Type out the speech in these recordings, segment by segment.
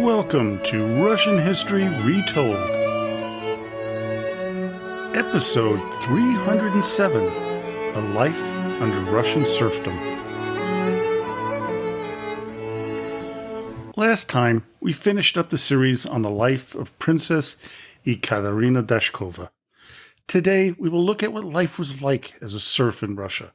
Welcome to Russian History Retold, Episode 307, A Life Under Russian Serfdom. Last time, we finished up the series on the life of Princess Ekaterina Dashkova. Today, we will look at what life was like as a serf in Russia.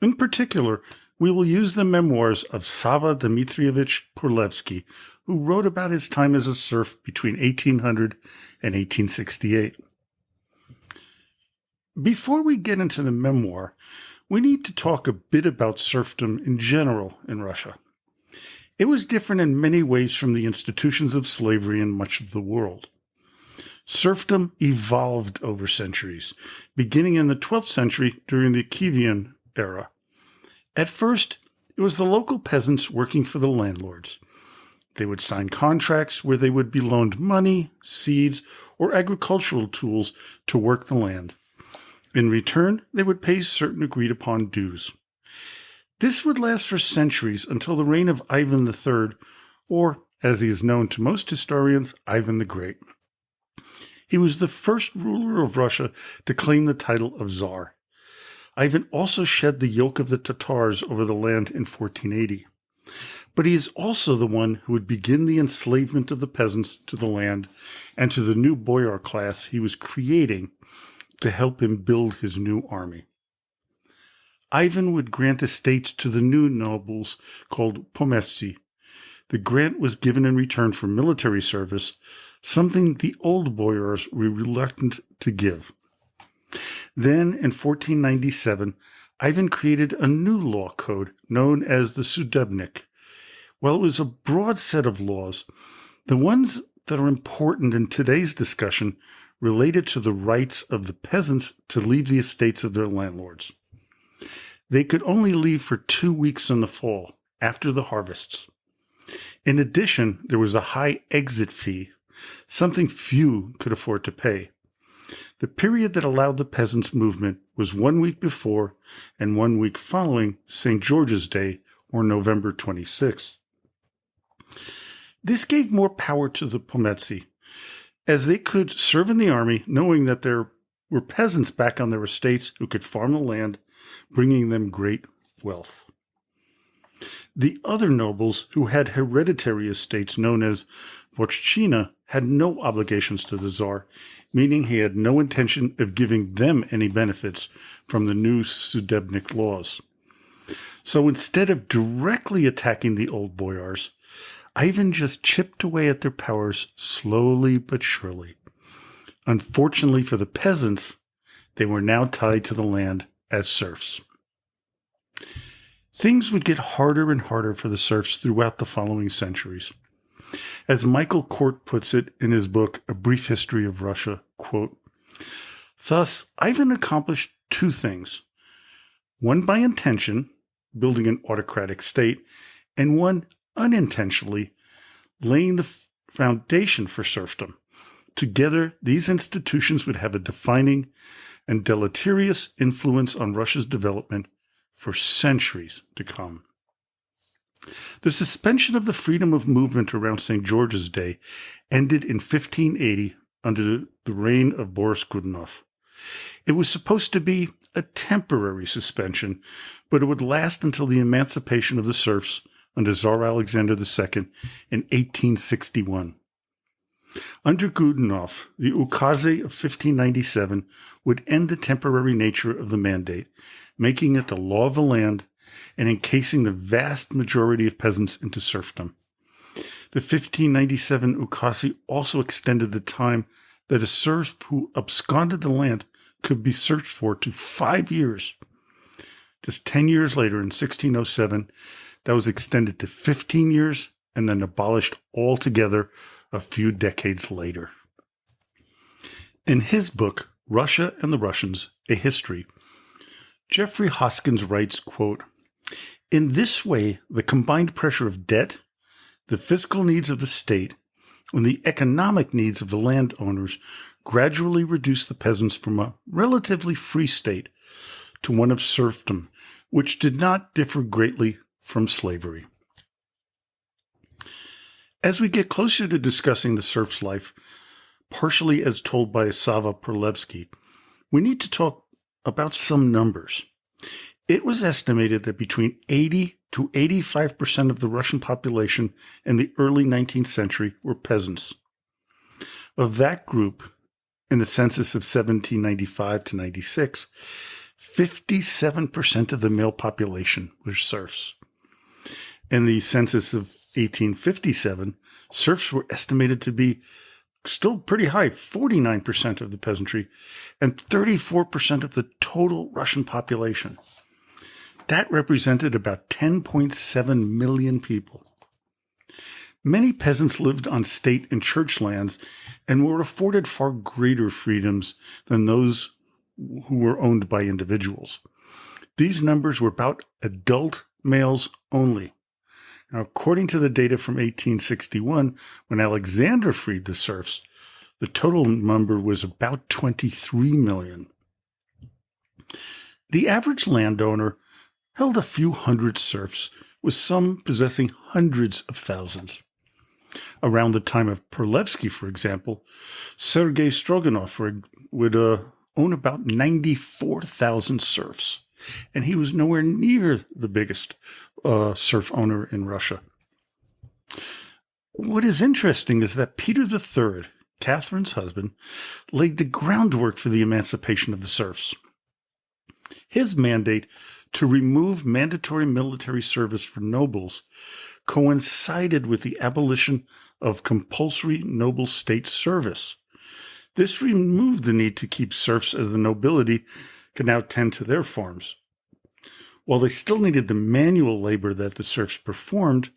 In particular, we will use the memoirs of Savva Dmitrievich Purlevsky, who wrote about his time as a serf between 1800 and 1868. Before we get into the memoir, we need to talk a bit about serfdom in general in Russia. It was different in many ways from the institutions of slavery in much of the world. Serfdom evolved over centuries, beginning in the 12th century during the Kievan era. At first, it was the local peasants working for the landlords. They would sign contracts where they would be loaned money, seeds, or agricultural tools to work the land. In return, they would pay certain agreed-upon dues. This would last for centuries until the reign of Ivan III, or, as he is known to most historians, Ivan the Great. He was the first ruler of Russia to claim the title of Tsar. Ivan also shed the yoke of the Tatars over the land in 1480. But he is also the one who would begin the enslavement of the peasants to the land and to the new boyar class he was creating to help him build his new army. Ivan would grant estates to the new nobles called pomestsi. The grant was given in return for military service, something the old boyars were reluctant to give. Then, in 1497, Ivan created a new law code known as the Sudebnik. While it was a broad set of laws, the ones that are important in today's discussion related to the rights of the peasants to leave the estates of their landlords. They could only leave for 2 weeks in the fall, after the harvests. In addition, there was a high exit fee, something few could afford to pay. The period that allowed the peasants' movement was 1 week before and 1 week following St. George's Day, or November 26th. This gave more power to the pomestsi, as they could serve in the army knowing that there were peasants back on their estates who could farm the land, bringing them great wealth. The other nobles who had hereditary estates known as votchina had no obligations to the Tsar, meaning he had no intention of giving them any benefits from the new Sudebnik laws. So instead of directly attacking the old boyars, Ivan just chipped away at their powers slowly but surely. Unfortunately for the peasants, they were now tied to the land as serfs. Things would get harder and harder for the serfs throughout the following centuries. As Michael Kort puts it in his book, A Brief History of Russia, quote, "Thus, Ivan accomplished two things. One by intention, building an autocratic state, and one unintentionally, laying the foundation for serfdom. Together, these institutions would have a defining and deleterious influence on Russia's development for centuries to come." The suspension of the freedom of movement around St. George's Day ended in 1580 under the reign of Boris Godunov. It was supposed to be a temporary suspension, but it would last until the emancipation of the serfs under Tsar Alexander II in 1861. Under Godunov, the Ukase of 1597 would end the temporary nature of the mandate, making it the law of the land and encasing the vast majority of peasants into serfdom. The 1597 Ukase also extended the time that a serf who absconded the land could be searched for to 5 years. Just 10 years later, in 1607, that was extended to 15 years and then abolished altogether a few decades later. In his book, Russia and the Russians, A History, Jeffrey Hoskins writes, quote, "In this way, the combined pressure of debt, the fiscal needs of the state, and the economic needs of the landowners gradually reduced the peasants from a relatively free state to one of serfdom, which did not differ greatly from slavery." As we get closer to discussing the serf's life, partially as told by Savva Purlevsky, we need to talk about some numbers. It was estimated that between 80 to 85% of the Russian population in the early 19th century were peasants. Of that group, in the census of 1795 to 96, 57% of the male population were serfs. In the census of 1857, serfs were estimated to be still pretty high, 49% of the peasantry, and 34% of the total Russian population. That represented about 10.7 million people. Many peasants lived on state and church lands and were afforded far greater freedoms than those who were owned by individuals. These numbers were about adult males only. Now, according to the data from 1861, when Alexander freed the serfs, the total number was about 23 million. The average landowner held a few hundred serfs, with some possessing hundreds of thousands. Around the time of Purlevsky, for example, Sergei Stroganov would own about 94,000 serfs, and he was nowhere near the biggest serf owner in Russia. What is interesting is that Peter III, Catherine's husband, laid the groundwork for the emancipation of the serfs. His mandate to remove mandatory military service for nobles coincided with the abolition of compulsory noble state service. This removed the need to keep serfs, as the nobility could now tend to their farms. While they still needed the manual labor that the serfs performed,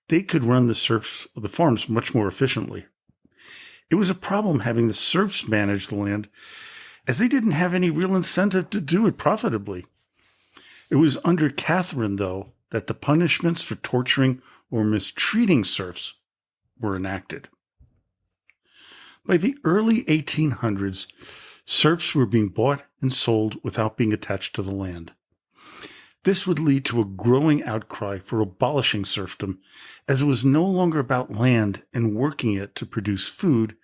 they could run the farms much more efficiently. It was a problem having the serfs manage the land, as they didn't have any real incentive to do it profitably. It was under Catherine, though, that the punishments for torturing or mistreating serfs were enacted. By the early 1800s, serfs were being bought and sold without being attached to the land. This would lead to a growing outcry for abolishing serfdom, as it was no longer about land and working it to produce food.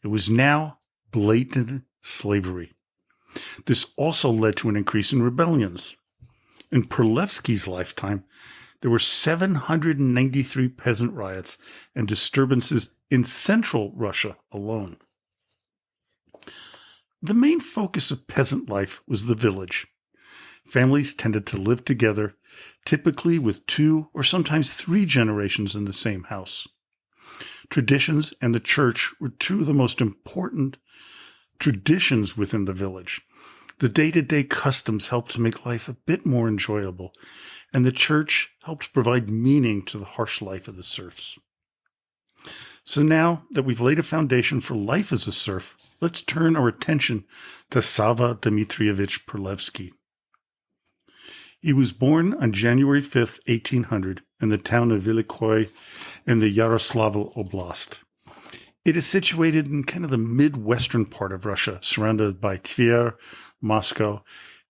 It was now blatant slavery. This also led to an increase in rebellions. In Purlevsky's lifetime, there were 793 peasant riots and disturbances in central Russia alone. The main focus of peasant life was the village. Families tended to live together, typically with 2 or sometimes 3 generations in the same house. Traditions and the church were 2 of the most important traditions within the village. The day-to-day customs helped to make life a bit more enjoyable, and the church helped provide meaning to the harsh life of the serfs. So now that we've laid a foundation for life as a serf, let's turn our attention to Savva Dmitrievich Purlevsky. He was born on January 5, 1800, in the town of Velikoy in the Yaroslavl Oblast. It is situated in kind of the mid-western part of Russia, surrounded by Tver, Moscow,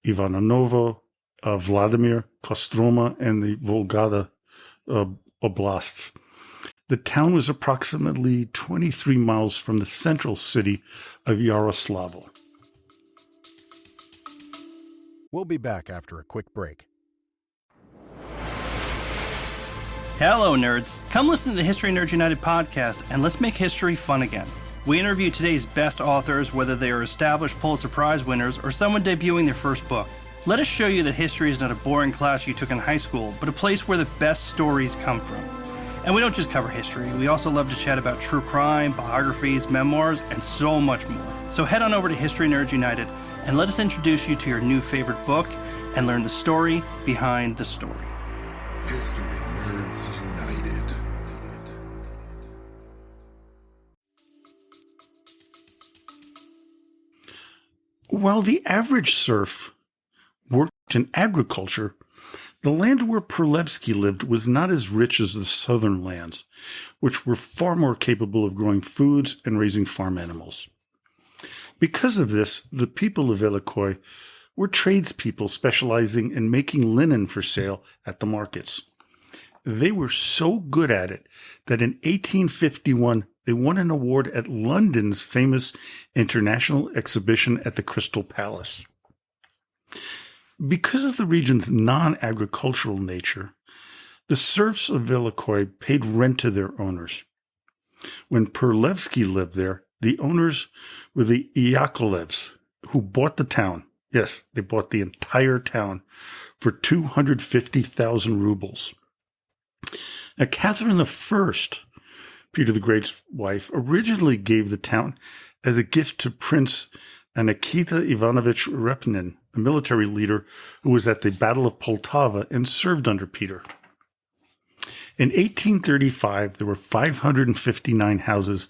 Ivanovo, Vladimir, Kostroma, and the Volgada oblasts. The town was approximately 23 miles from the central city of Yaroslavl. We'll be back after a quick break. Hello, nerds. Come listen to the History Nerds United podcast, and let's make history fun again. We interview today's best authors, whether they are established Pulitzer Prize winners or someone debuting their first book. Let us show you that history is not a boring class you took in high school, but a place where the best stories come from. And we don't just cover history. We also love to chat about true crime, biographies, memoirs, and so much more. So head on over to History Nerds United and let us introduce you to your new favorite book and learn the story behind the story. History Nerds United. While the average serf worked in agriculture, the land where Purlevsky lived was not as rich as the southern lands, which were far more capable of growing foods and raising farm animals. Because of this, the people of Velikoy were tradespeople specializing in making linen for sale at the markets. They were so good at it that in 1851 they won an award at London's famous International Exhibition at the Crystal Palace. Because of the region's non-agricultural nature, the serfs of Velikoi paid rent to their owners. When Purlevsky lived there, the owners were the Yakovlevs, who bought the town. Yes, they bought the entire town for 250,000 rubles. Now, Catherine I, Peter the Great's wife, originally gave the town as a gift to Prince Nikita Ivanovich Repnin, a military leader who was at the Battle of Poltava and served under Peter. In 1835, there were 559 houses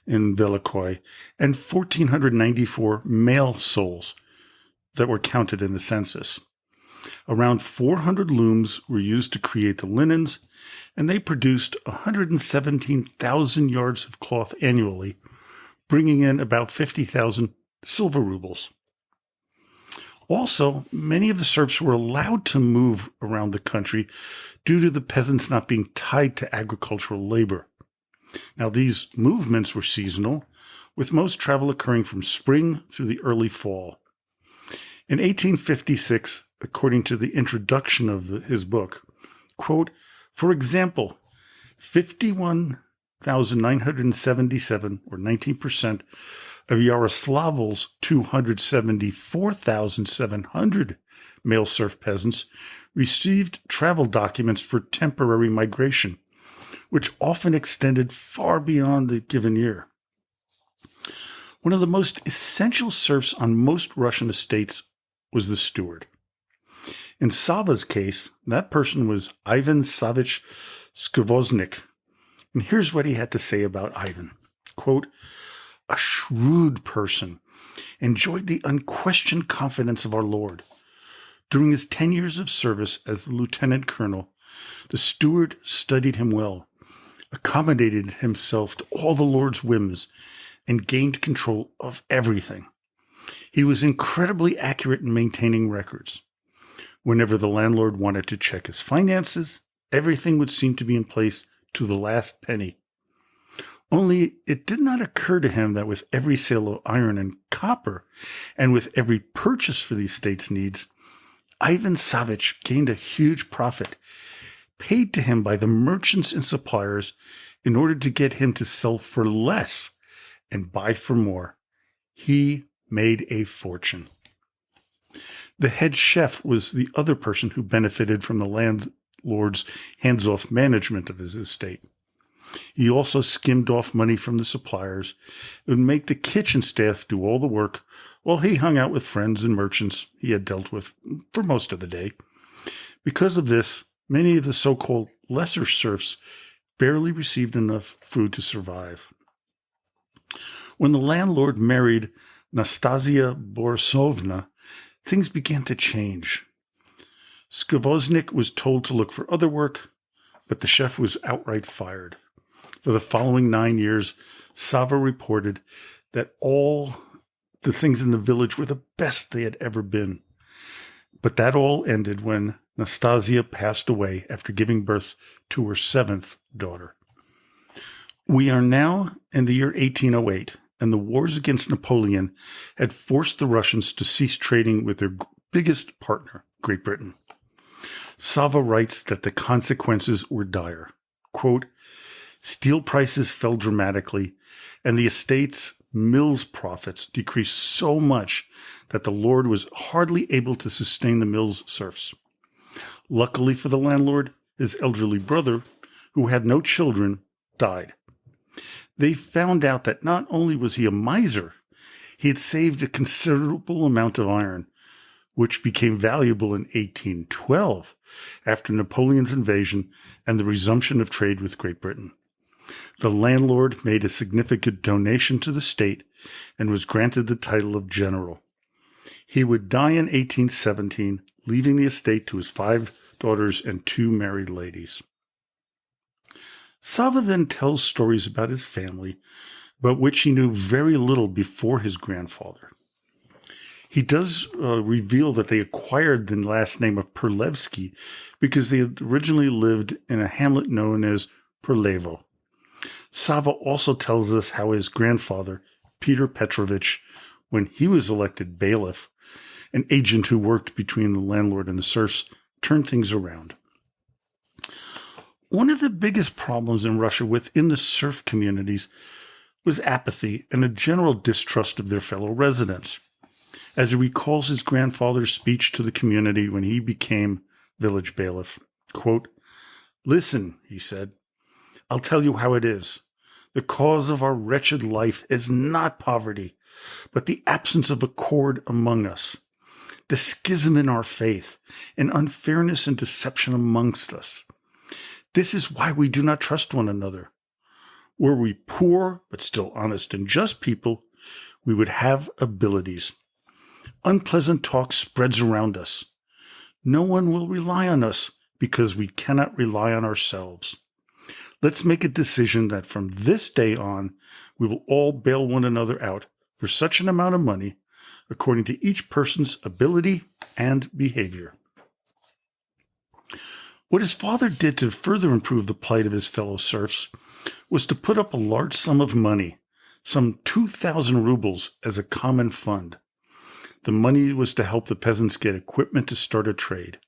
in Velikoi and 1,494 male souls that were counted in the census. Around 400 looms were used to create the linens, and they produced 117,000 yards of cloth annually, bringing in about 50,000 silver rubles. Also, many of the serfs were allowed to move around the country due to the peasants not being tied to agricultural labor. Now, these movements were seasonal, with most travel occurring from spring through the early fall. In 1856, according to the introduction of his book, quote, for example, 51,977, or 19%, of Yaroslavl's 274,700 male serf peasants received travel documents for temporary migration, which often extended far beyond the given year. One of the most essential serfs on most Russian estates was the steward. In Savva's case, that person was Ivan Savvich Skvoznik. And here's what he had to say about Ivan. Quote, a shrewd person, enjoyed the unquestioned confidence of our Lord. During his 10 years of service as the lieutenant colonel, the steward studied him well, accommodated himself to all the Lord's whims, and gained control of everything. He was incredibly accurate in maintaining records. Whenever the landlord wanted to check his finances, everything would seem to be in place to the last penny. Only it did not occur to him that with every sale of iron and copper, and with every purchase for the estate's needs, Ivan Savvich gained a huge profit, paid to him by the merchants and suppliers in order to get him to sell for less and buy for more. He made a fortune. The head chef was the other person who benefited from the landlord's hands-off management of his estate. He also skimmed off money from the suppliers and would make the kitchen staff do all the work while he hung out with friends and merchants he had dealt with for most of the day. Because of this, many of the so-called lesser serfs barely received enough food to survive. When the landlord married Nastasia Borisovna, things began to change. Skvoznik was told to look for other work, but the chef was outright fired. For the following 9 years, Savva reported that all the things in the village were the best they had ever been. But that all ended when Nastasia passed away after giving birth to her 7th daughter. We are now in the year 1808, and the wars against Napoleon had forced the Russians to cease trading with their biggest partner, Great Britain. Savva writes that the consequences were dire. Quote, steel prices fell dramatically, and the estate's mills' profits decreased so much that the lord was hardly able to sustain the mills' serfs. Luckily for the landlord, his elderly brother, who had no children, died. They found out that not only was he a miser, he had saved a considerable amount of iron, which became valuable in 1812 after Napoleon's invasion and the resumption of trade with Great Britain. The landlord made a significant donation to the state and was granted the title of general. He would die in 1817, leaving the estate to his 5 daughters and 2 married ladies. Savva then tells stories about his family, about which he knew very little before his grandfather. He does reveal that they acquired the last name of Purlevsky because they had originally lived in a hamlet known as Purlevo. Savva also tells us how his grandfather, Peter Petrovich, when he was elected bailiff, an agent who worked between the landlord and the serfs, turned things around. One of the biggest problems in Russia within the serf communities was apathy and a general distrust of their fellow residents. As he recalls his grandfather's speech to the community when he became village bailiff, quote, "Listen," he said, "I'll tell you how it is. The cause of our wretched life is not poverty, but the absence of accord among us, the schism in our faith, and unfairness and deception amongst us. This is why we do not trust one another. Were we poor, but still honest and just people, we would have abilities. Unpleasant talk spreads around us. No one will rely on us because we cannot rely on ourselves. Let's make a decision that from this day on, we will all bail one another out for such an amount of money, according to each person's ability and behavior." What his father did to further improve the plight of his fellow serfs was to put up a large sum of money, some 2,000 rubles, as a common fund. The money was to help the peasants get equipment to start a trade.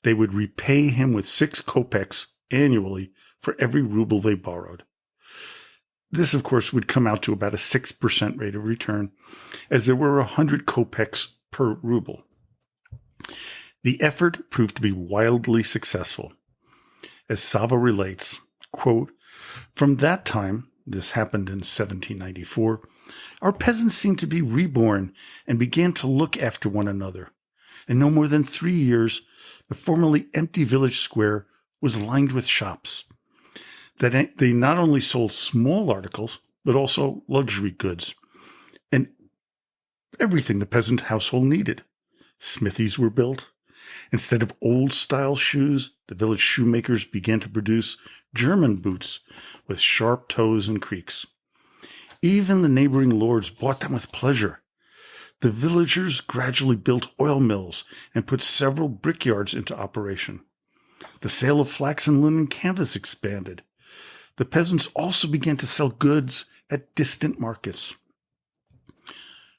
They would repay him with 6 kopecks annually for every ruble they borrowed. This, of course, would come out to about a 6% rate of return, as there were 100 kopecks per ruble. The effort proved to be wildly successful. As Savva relates, quote, "From that time," this happened in 1794, "our peasants seemed to be reborn and began to look after one another. In no more than 3 years, the formerly empty village square was lined with shops. That they not only sold small articles, but also luxury goods, and everything the peasant household needed. Smithies were built. Instead of old-style shoes, the village shoemakers began to produce German boots with sharp toes and creaks. Even the neighboring lords bought them with pleasure. The villagers gradually built oil mills and put several brickyards into operation. The sale of flax and linen canvas expanded. The peasants also began to sell goods at distant markets."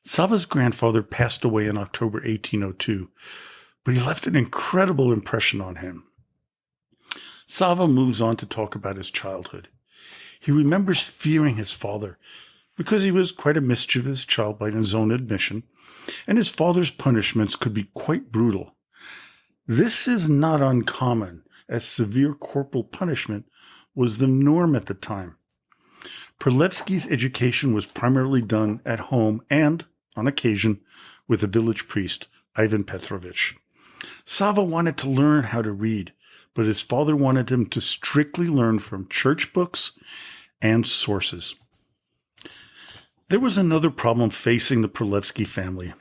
Savva's grandfather passed away in October 1802, but he left an incredible impression on him. Savva moves on to talk about his childhood. He remembers fearing his father because he was quite a mischievous child by his own admission, and his father's punishments could be quite brutal. This is not uncommon, as severe corporal punishment was the norm at the time. Purlevsky's education was primarily done at home and, on occasion, with the village priest, Ivan Petrovich. Savva wanted to learn how to read, but his father wanted him to strictly learn from church books and sources. There was another problem facing the Purlevsky family,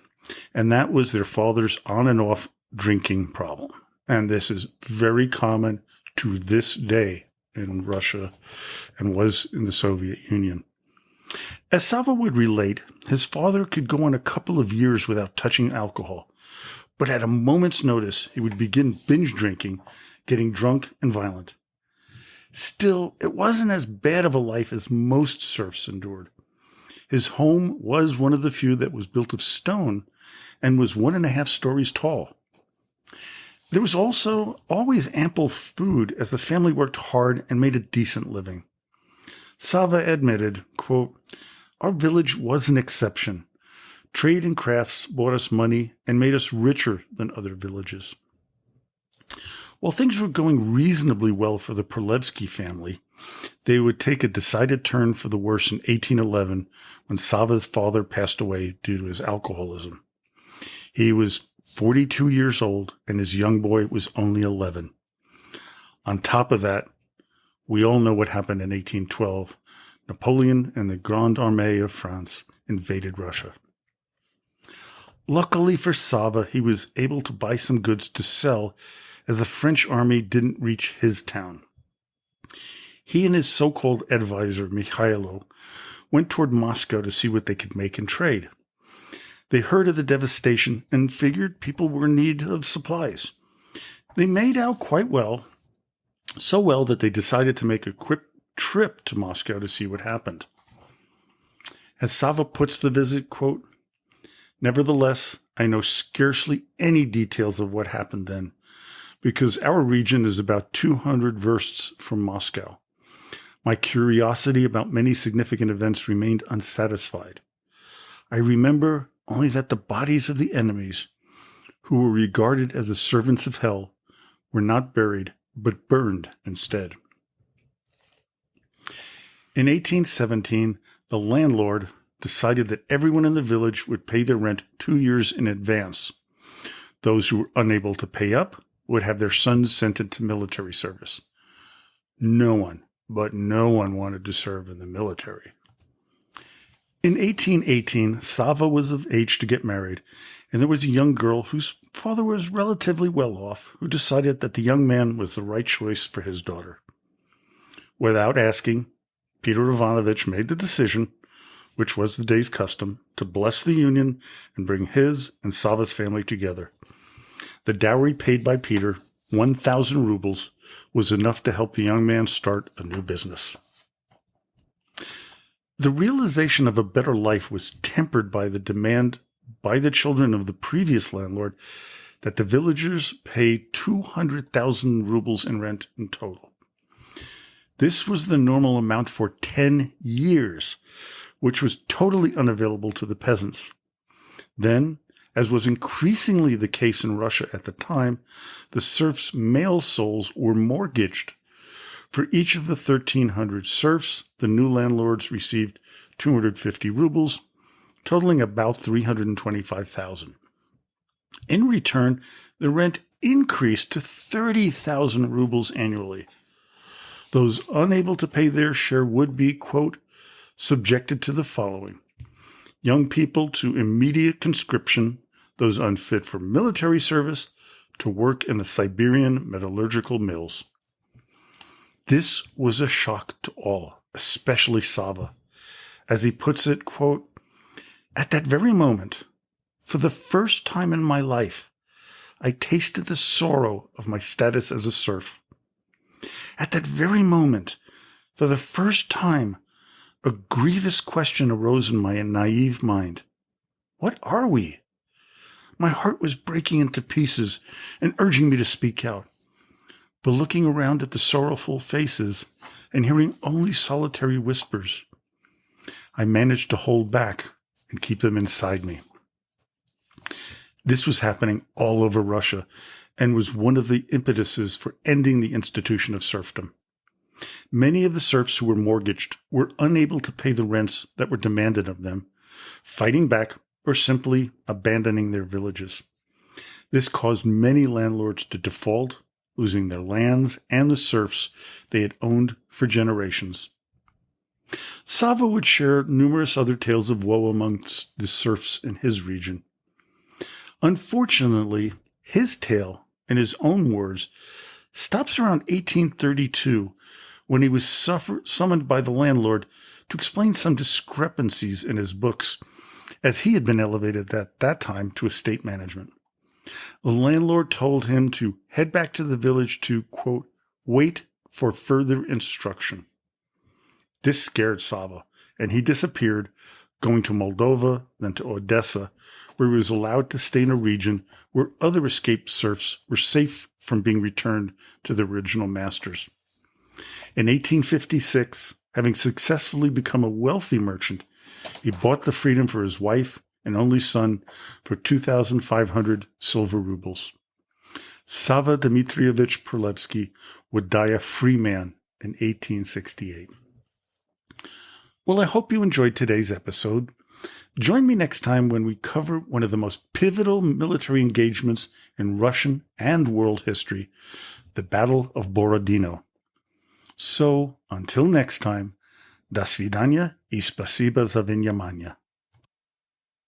and that was their father's on and off drinking problem. And this is very common to this day in Russia and was in the Soviet Union. As Savva would relate, his father could go on a couple of years without touching alcohol, but at a moment's notice, he would begin binge drinking, getting drunk and violent. Still, it wasn't as bad of a life as most serfs endured. His home was one of the few that was built of stone and was 1.5 stories tall. There was also always ample food as the family worked hard and made a decent living. Savva admitted, quote, "Our village was an exception. Trade and crafts brought us money and made us richer than other villages." While things were going reasonably well for the Purlevsky family, they would take a decided turn for the worse in 1811 when Savva's father passed away due to his alcoholism. He was 42 years old, and his young boy was only 11. On top of that, we all know what happened in 1812. Napoleon and the Grande Armée of France invaded Russia. Luckily for Savva, he was able to buy some goods to sell as the French army didn't reach his town. He and his so-called advisor, Mikhailo, went toward Moscow to see what they could make and trade. They heard of the devastation and figured people were in need of supplies. They made out quite well, so well that they decided to make a quick trip to Moscow to see what happened. As Savva puts the visit, quote, "Nevertheless, I know scarcely any details of what happened then, because our region is about 200 versts from Moscow. My curiosity about many significant events remained unsatisfied. I remember only that the bodies of the enemies, who were regarded as the servants of hell, were not buried, but burned instead." In 1817, the landlord decided that everyone in the village would pay their rent 2 years in advance. Those who were unable to pay up would have their sons sent into military service. No one wanted to serve in the military. In 1818, Savva was of age to get married, and there was a young girl whose father was relatively well off, who decided that the young man was the right choice for his daughter. Without asking, Peter Ivanovich made the decision, which was the day's custom, to bless the union and bring his and Savva's family together. The dowry paid by Peter, 1,000 rubles, was enough to help the young man start a new business. The realization of a better life was tempered by the demand by the children of the previous landlord that the villagers pay 200,000 rubles in rent in total. This was the normal amount for 10 years, which was totally unavailable to the peasants. Then, as was increasingly the case in Russia at the time, the serfs' male souls were mortgaged. For each of the 1,300 serfs, the new landlords received 250 rubles, totaling about 325,000. In return, the rent increased to 30,000 rubles annually. Those unable to pay their share would be, quote, subjected to the following: young people to immediate conscription, those unfit for military service to work in the Siberian metallurgical mills. This was a shock to all, especially Savva. As he puts it, quote, "At that very moment, for the first time in my life, I tasted the sorrow of my status as a serf. At that very moment, for the first time, a grievous question arose in my naive mind. What are we? My heart was breaking into pieces and urging me to speak out. But looking around at the sorrowful faces and hearing only solitary whispers, I managed to hold back and keep them inside me." This was happening all over Russia and was one of the impetuses for ending the institution of serfdom. Many of the serfs who were mortgaged were unable to pay the rents that were demanded of them, fighting back or simply abandoning their villages. This caused many landlords to default, losing their lands and the serfs they had owned for generations. Savva would share numerous other tales of woe amongst the serfs in his region. Unfortunately, his tale, in his own words, stops around 1832, when he was summoned by the landlord to explain some discrepancies in his books, as he had been elevated at that time to estate management. The landlord told him to head back to the village to, quote, wait for further instruction. This scared Savva, and he disappeared, going to Moldova, then to Odessa, where he was allowed to stay in a region where other escaped serfs were safe from being returned to their original masters. In 1856, having successfully become a wealthy merchant, he bought the freedom for his wife and only son for 2,500 silver rubles. Savva Dmitrievich Purlevsky would die a free man in 1868. Well, I hope you enjoyed today's episode. Join me next time when we cover one of the most pivotal military engagements in Russian and world history, the Battle of Borodino. So, until next time, до свидания и спасибо за внимание.